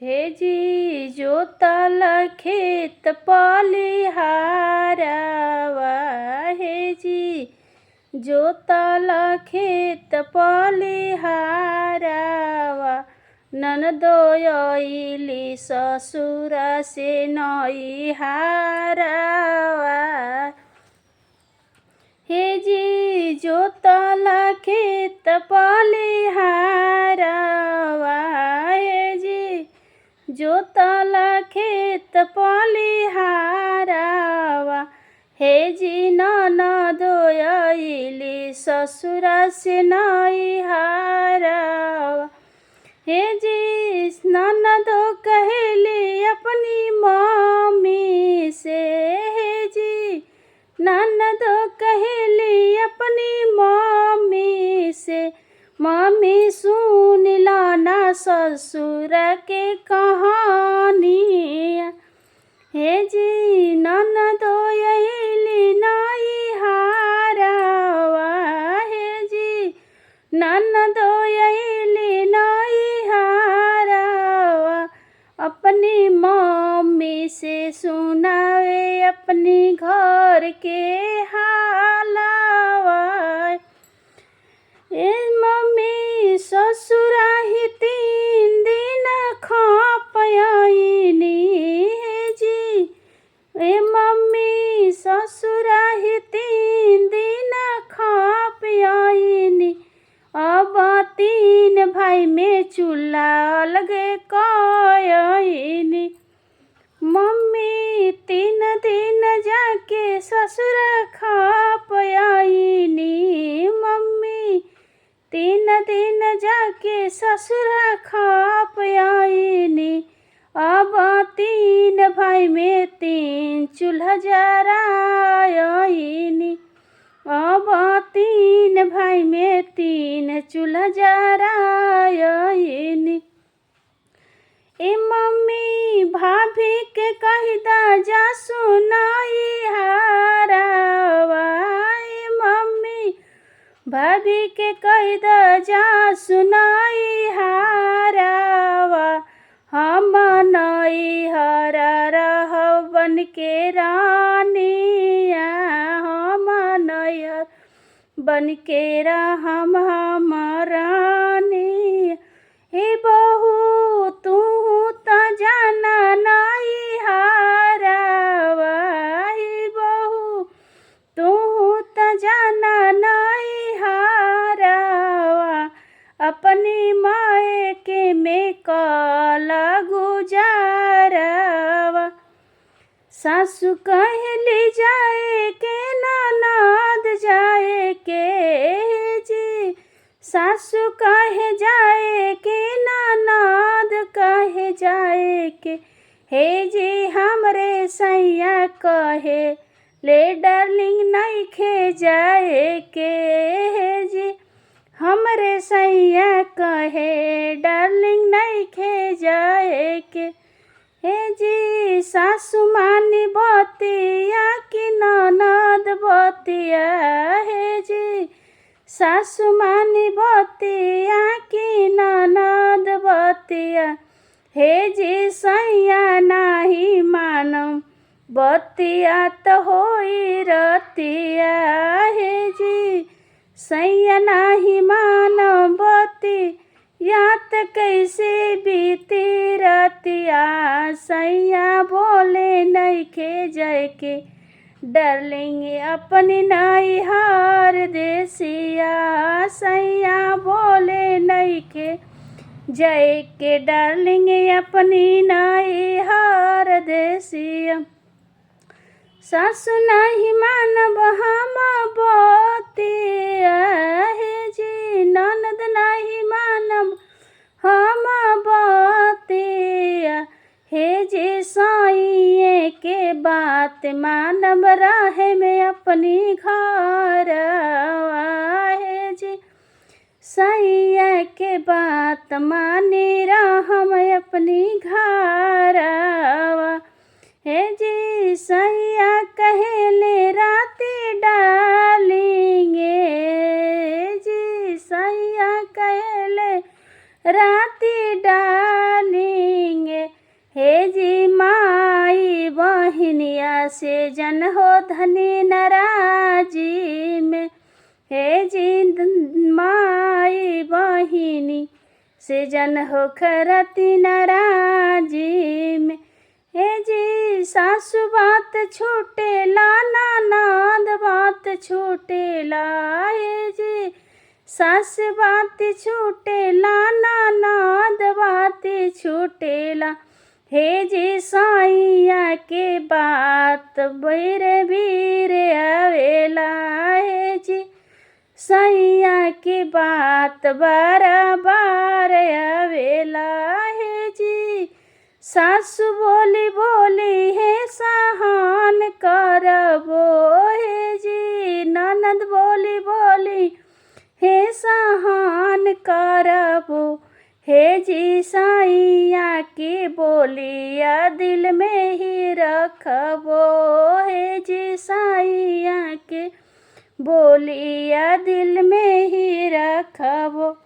हे जी जोतल खेत पलिहारवा, हे जी जोतल खेत पलिहारवा। ननदो अइली ससुर से नैहारवा, हे जी जोतल खेत पलिहारवा, हे जी जोतल खेत पलिहारवा। हे जी ननदो अइली ससुर से नैहारवा, हे जी ननदो कहेली अपनी मम्मी से, हे जी ननदो कहेली अपनी मम्मी से, मम्मी सुन लो ना ससुर के कहानियाँ। हे जी ननदो अइली नैहारवा, हे जी ननदो अइली नैहारवा। अपनी मम्मी से सुनावे अपनी घर के हालवा। ए मम्मी ससुराही 3 दिन खपयनी, हे जी ए मम्मी ससुराही 3 दिन खपयनी। अब 3 भाई में चूल्हा अलगे कयनी। मम्मी 3 दिन जाके ससुर खपयनी, मम्मी 3 दिन जाके ससुर खपयनी। अब 3 भाई में 3 चूल्हा जरायनी। अब 3 भाई में 3 चूल्हा जरायनी। ए मम्मी भाभी के कहिदा जा सुनैहारवा, ए मम्मी भाभी के कहिदा जा सुनैहारवा। हम नैहर रहब बनके रानिया, हम नैहर बनके रहम हम रानिया। हे बहू तू त जाना नैहरवा, हे बहू तू त जाना नैहरवा। अपनी मायके में कल गुजारवा। सासु कहली जाए के ननद जाए के, हे जी सासु कहे जाए के ननद कहे जाए के। हे जी हमरे सैया कहे ले डार्लिंग नइखे जाए के, हे जी हमरे सैया कहे डार्लिंग नइखे जाए के। हे जी सासु मानी बतिया कि ननद बतिया, हे जी सासु मानी बतिया कि ननद बतिया। हे जी सैया नाही मानम बतिया त होई रतिया, हे जी सैया नाही मानम बतिया त कैसे बीती रतिया। सैया बोले नइखे जाए के डार्लिंग अपनी नैहर देसिया, सैया बोले नइखे जाए के डार्लिंग अपनी नैहर देसिया। सासु नहीं मानब हम बतिया, हे जी ननद नहीं मानब हम बतिया। हे जी सैये के बात मानब रहे में अपनी घरवा, हे जी सैया के बात मानी रहम अपनी घरवा। हे जी सैया कहेले राती डालेंगे, जी सैया कहेले राती डालेंगे। बहिनिया से जन हो धनी नाराजी में। हे जी माई बहिनी से जन हो खरती नाराजी में। हे जी सासु बात छूटेला ननद बात छूटेला। हे जी सास बात छूटेला ननद बात छूटेला। हे जी साइया के बात बेरे बीरे आवेला। हे जी साइया की बात बार आवेला। हे जी सासु बोली बोली हे सहन करबो। हे जी ननद बोली बोली हे सहन करबो। हे जी साइया की बोलिया दिल में ही रखबो। हे जी साइया के बोलिया दिल में ही रखबो।